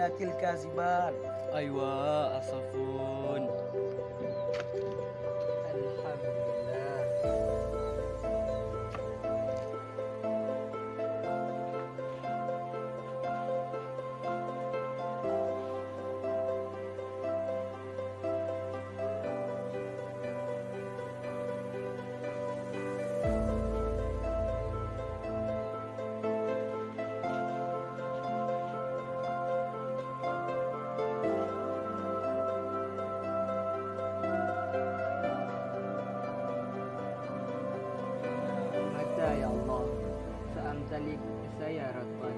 تلك زبال. أيوة أصفون. الحمد لله. Ya Allah, seamtalik saya ratan.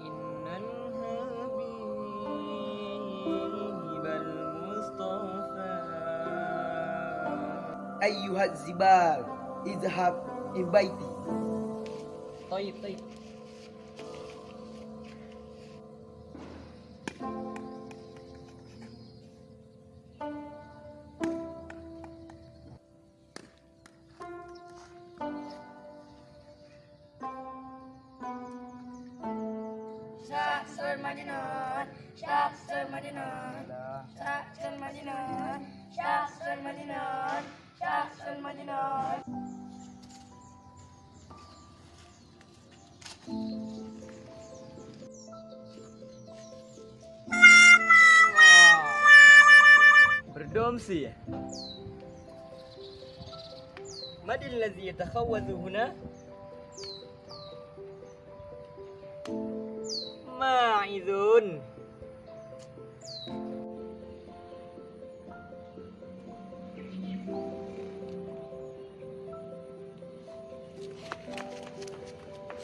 Innal habibal Mustafa. أيها الزبال اذهب من بيتي. طيب طيب. Syahsul Madinah, Syahsul Madinah, Syahsul Madinah, Syahsul Madinah, Syahsul Madinah. Berdomsi. من الذي يتخوذ هنا؟ ماعذ.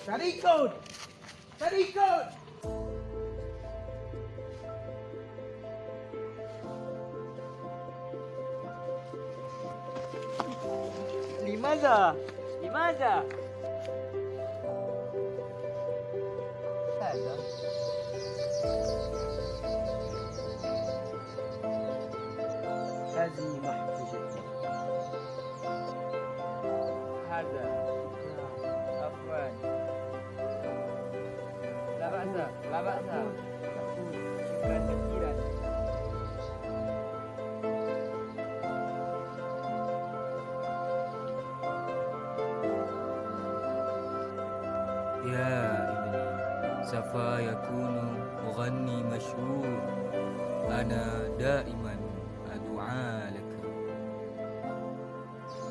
Tarikun! Tarikun! لماذا؟ لماذا؟ هذا هذه محفظتي. هذا عفوا. لا بأس لا بأس. شكرا كثيرا. يا ابني سوف يكون مغني مشهور. أنا دائما أدعى لك.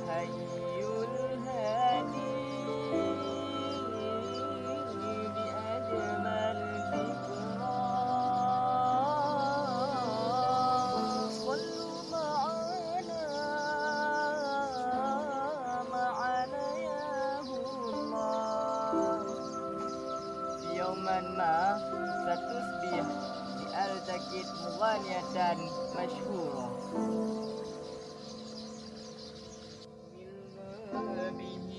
حي الهادي بأجمل ذكرى. صلوا معنا يا الله. يوما ما ستصبح بألتقط مغنية مشهورة. ملنا به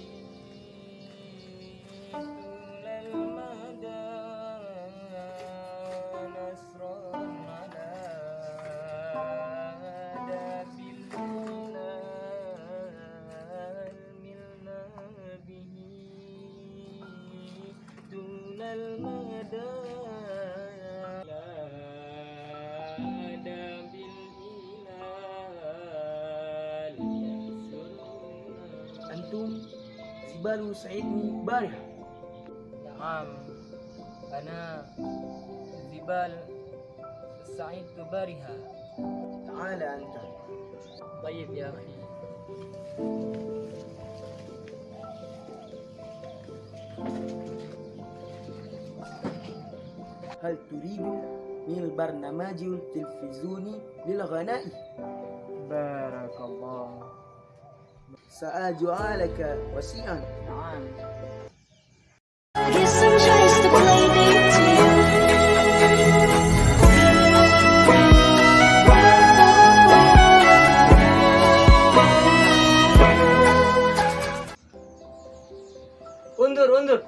طول المدى نصرا على داب الهلال. ملنا به طول المدى على داب الهلال ينصرنا. أنتم زبال سعدني بارحة. نعم أنا زبال سعيد بارها. تعال أنت. طيب يا أخي. هل تريد من البرنامج التلفزيوني للغناء؟ بارك الله. سأجعلك وسيعا. نعم. Here's some joys to play too. Undur, undur.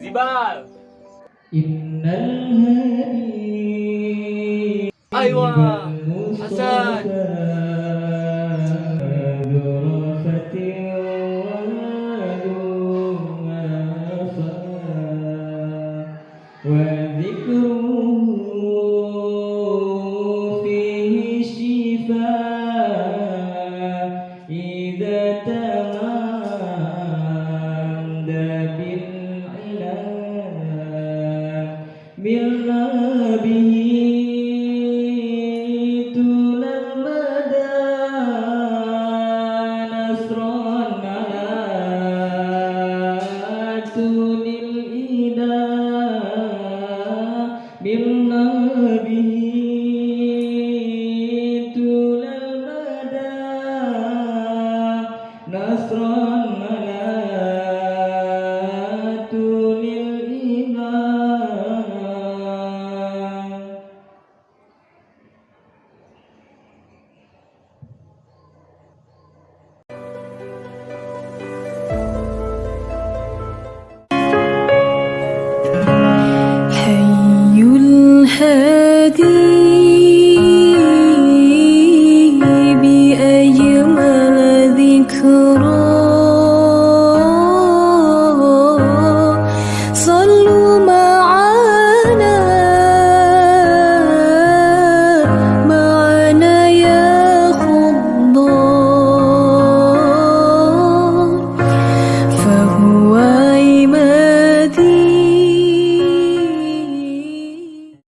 Zibal. أيوة حسن. حي الهادي